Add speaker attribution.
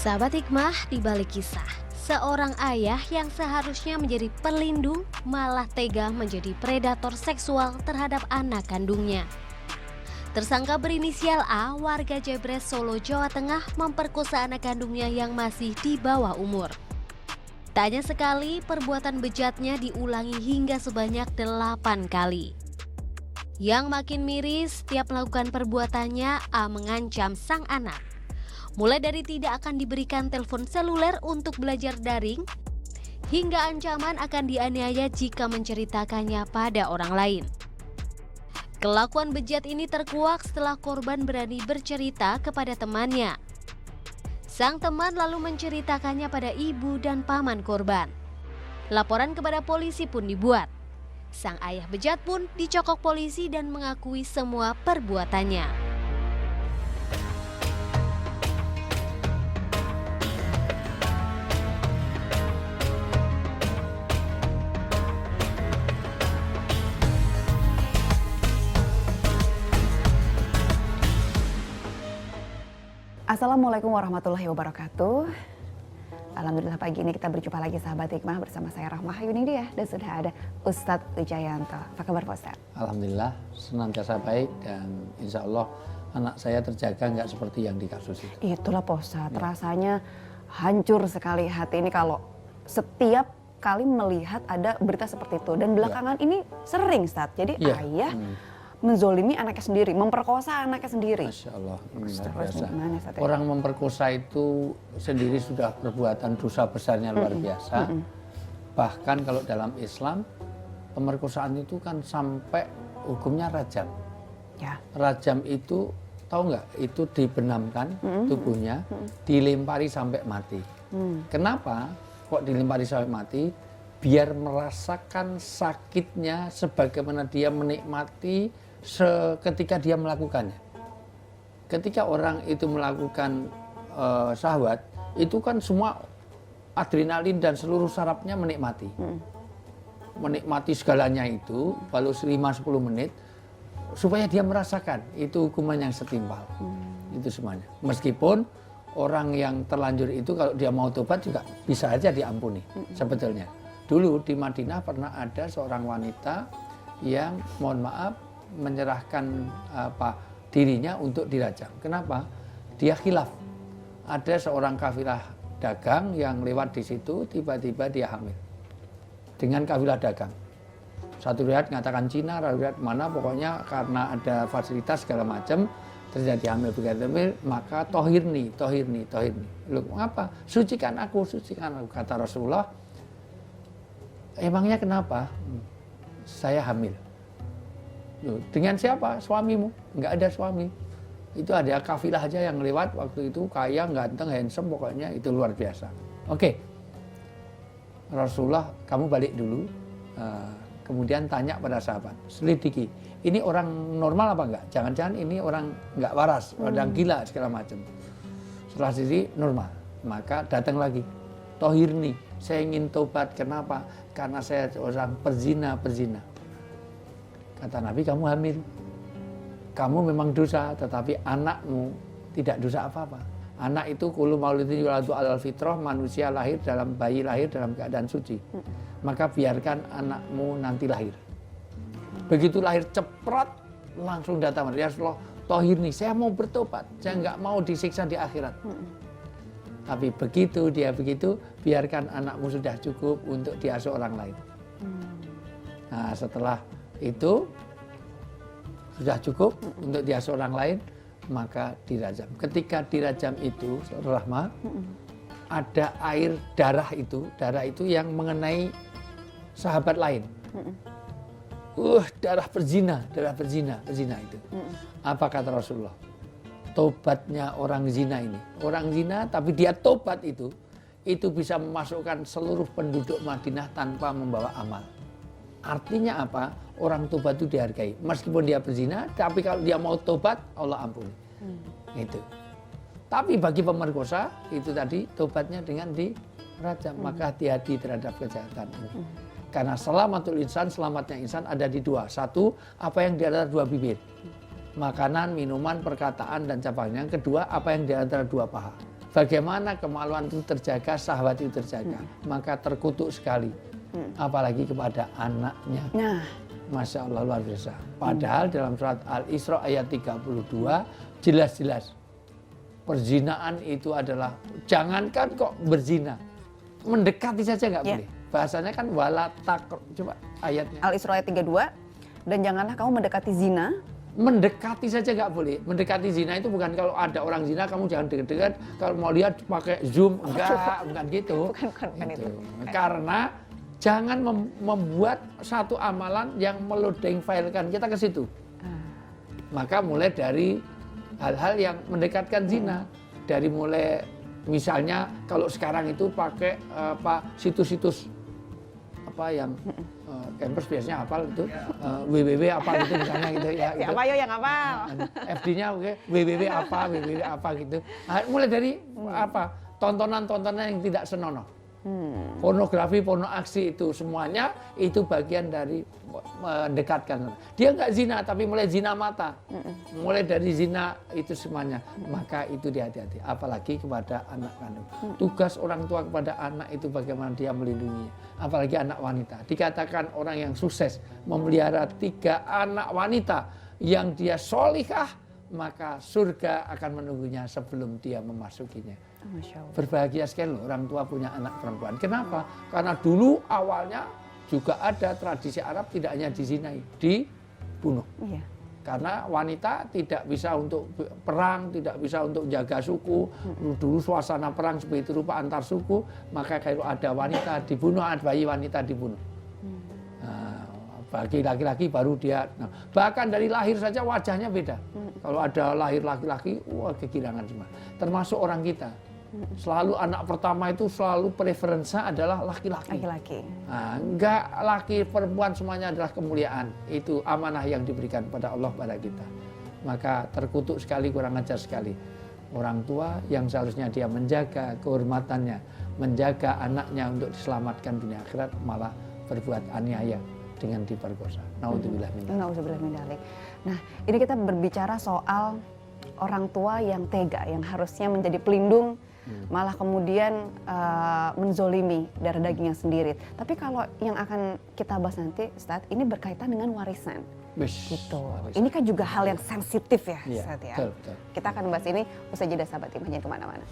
Speaker 1: Sahabat hikmah di balik kisah, seorang ayah yang seharusnya menjadi pelindung malah tega menjadi predator seksual terhadap anak kandungnya. Tersangka berinisial A, warga Jebres, Solo, Jawa Tengah, memperkosa anak kandungnya yang masih di bawah umur. Tak hanya sekali, perbuatan bejatnya diulangi hingga sebanyak 8 kali. Yang makin miris, setiap melakukan perbuatannya, A mengancam sang anak. Mulai dari tidak akan diberikan telepon seluler untuk belajar daring, hingga ancaman akan dianiaya jika menceritakannya pada orang lain. Kelakuan bejat ini terkuak setelah korban berani bercerita kepada temannya. Sang teman lalu menceritakannya pada ibu dan paman korban. Laporan kepada polisi pun dibuat. Sang ayah bejat pun dicokok polisi dan mengakui semua perbuatannya.
Speaker 2: Assalamualaikum warahmatullahi wabarakatuh. Alhamdulillah pagi ini kita berjumpa lagi sahabat hikmah bersama saya Rahmah Yunidia dan sudah ada Ustadz Wijayanto. Apa kabar Pak Ustadz?
Speaker 3: Alhamdulillah senantiasa baik dan insya Allah anak saya terjaga nggak seperti yang di kasus itu.
Speaker 2: Itulah Pak Ustadz, rasanya hancur sekali hati ini kalau setiap kali melihat ada berita seperti itu. Dan belakangan ini sering Ustadz, jadi ayah menzolimi anaknya sendiri, memperkosa anaknya sendiri.
Speaker 3: Masya Allah,
Speaker 2: biasa.
Speaker 3: Orang memperkosa itu sendiri sudah perbuatan dosa besarnya luar biasa. Bahkan kalau dalam Islam, pemerkosaan itu kan sampai hukumnya rajam.
Speaker 2: Ya.
Speaker 3: Rajam itu, tahu nggak, itu dibenamkan tubuhnya, dilempari sampai mati. Kenapa kok dilempari sampai mati? Biar merasakan sakitnya sebagaimana dia menikmati ketika dia melakukannya. Ketika orang itu melakukan syahwat, itu kan semua adrenalin dan seluruh sarafnya menikmati. Menikmati segalanya itu, baru 5-10 menit, supaya dia merasakan itu hukuman yang setimpal. Itu semuanya. Meskipun orang yang terlanjur itu kalau dia mau tobat juga bisa aja diampuni sebetulnya. Dulu di Madinah pernah ada seorang wanita yang mohon maaf menyerahkan dirinya untuk dirajam. Kenapa? Dia khilaf. Ada seorang kafilah dagang yang lewat di situ, tiba-tiba dia hamil dengan kafilah dagang. Satu riwayat mengatakan Cina, riwayat mana, pokoknya karena ada fasilitas segala macam terjadi hamil begitu, maka tohirni. Loh, apa? Sucikan aku, kata Rasulullah. Emangnya kenapa? Saya hamil. Loh, dengan siapa? Suamimu? Enggak ada suami. Itu ada kafilah aja yang lewat waktu itu, kaya, ganteng, handsome, pokoknya itu luar biasa. Oke. Rasulullah, kamu balik dulu. Kemudian tanya pada sahabat, selidiki. Ini orang normal apa enggak? Jangan-jangan ini orang enggak waras, orang gila segala macam. Setelah sisi normal, maka datang lagi. Tohirni, saya ingin tobat. Kenapa? Karena saya orang perzina. Kata Nabi, kamu hamil. Kamu memang dosa, tetapi anakmu tidak dosa apa-apa. Anak itu kullu maulidin yuladu alal fitrah, manusia lahir dalam, bayi lahir dalam keadaan suci. Maka biarkan anakmu nanti lahir. Begitu lahir ceprat, langsung datang. Ya Rasulullah, tohirni, saya mau bertobat. Saya nggak mau disiksa di akhirat. Tapi begitu dia begitu, biarkan anakmu sudah cukup untuk diasuh orang lain. Nah setelah itu sudah cukup untuk diasuh orang lain, maka dirajam. Ketika dirajam itu, Rahmah, ada air darah itu yang mengenai sahabat lain. Darah perzina itu. Apa kata Rasulullah? Tobatnya orang zina ini. Orang zina tapi dia tobat itu bisa memasukkan seluruh penduduk Madinah tanpa membawa amal. Artinya apa? Orang tobat itu dihargai. Meskipun dia berzina, tapi kalau dia mau tobat, Allah ampuni. Itu. Tapi bagi pemerkosa, itu tadi tobatnya dengan dirajam. Maka hati-hati terhadap kejahatan ini. Karena selamatul insan, selamatnya insan ada di dua. Satu, apa yang di antara dua bibir. Makanan, minuman, perkataan, dan cabangnya. Yang kedua, apa yang di antara dua paha. Bagaimana kemaluan itu terjaga, syahwat itu terjaga, maka terkutuk sekali. Apalagi kepada anaknya.
Speaker 2: Nah,
Speaker 3: Masya Allah, luar biasa. Padahal dalam surat Al-Isra ayat 32 jelas-jelas perzinaan itu adalah, jangankan kok berzina, mendekati saja nggak boleh. Bahasanya kan wala takr, coba ayatnya.
Speaker 2: Al-Isra ayat 32, dan janganlah kamu mendekati zina.
Speaker 3: Mendekati saja nggak boleh. Mendekati zina itu bukan kalau ada orang zina kamu jangan deket-deket, kalau mau lihat pakai zoom, enggak, bukan gitu.
Speaker 2: Bukan itu.
Speaker 3: Karena jangan membuat satu amalan yang melodeng-filekan kita ke situ. Maka mulai dari hal-hal yang mendekatkan zina, dari mulai misalnya kalau sekarang itu pakai situs-situs apa yang campus biasanya hafal itu www apa gitu misalnya gitu ya.
Speaker 2: Siapa yo yang hafal?
Speaker 3: FD-nya oke, www apa gitu. Nah, mulai dari apa tontonan-tontonan yang tidak senonoh. Pornografi, porno aksi itu semuanya itu bagian dari mendekatkan. Dia nggak zina tapi mulai zina mata, mulai dari zina itu semuanya. Maka itu hati-hati, apalagi kepada anak kandung. Tugas orang tua kepada anak itu bagaimana dia melindunginya, apalagi anak wanita. Dikatakan orang yang sukses memelihara 3 anak wanita yang dia solihah, maka surga akan menunggunya sebelum dia memasukinya.
Speaker 2: Masya Allah.
Speaker 3: Berbahagia sekali loh orang tua punya anak perempuan. Kenapa? Karena dulu awalnya juga ada tradisi Arab tidak hanya dizinai, dibunuh.
Speaker 2: Iya.
Speaker 3: Karena wanita tidak bisa untuk perang, tidak bisa untuk jaga suku. Dulu suasana perang seperti itu rupa antar suku, maka kalau ada wanita dibunuh, ada bayi wanita dibunuh. Nah, bagi laki-laki baru dia, bahkan dari lahir saja wajahnya beda. Kalau ada lahir laki-laki, wah kegirangan semua. Termasuk orang kita. Selalu anak pertama itu selalu preferensinya adalah laki-laki.
Speaker 2: Laki-laki.
Speaker 3: Nah, enggak, laki perempuan semuanya adalah kemuliaan. Itu amanah yang diberikan pada Allah pada kita. Maka terkutuk sekali, kurang ajar sekali. Orang tua yang seharusnya dia menjaga kehormatannya, menjaga anaknya untuk diselamatkan dunia akhirat, malah berbuat aniaya dengan diperkosa. Naudzubillah min dzalik.
Speaker 2: Nauzubillah min dzalik. Nah, ini kita berbicara soal orang tua yang tega, yang harusnya menjadi pelindung, malah kemudian menzolimi darah dagingnya sendiri. Tapi kalau yang akan kita bahas nanti, Ustadz, ini berkaitan dengan warisan. Gitu. Ini kan juga hal yang sensitif ya, Ustadz ya.
Speaker 3: Betul, betul.
Speaker 2: Kita akan bahas ini usai jeda, sahabat Iman, jangan kemana-mana.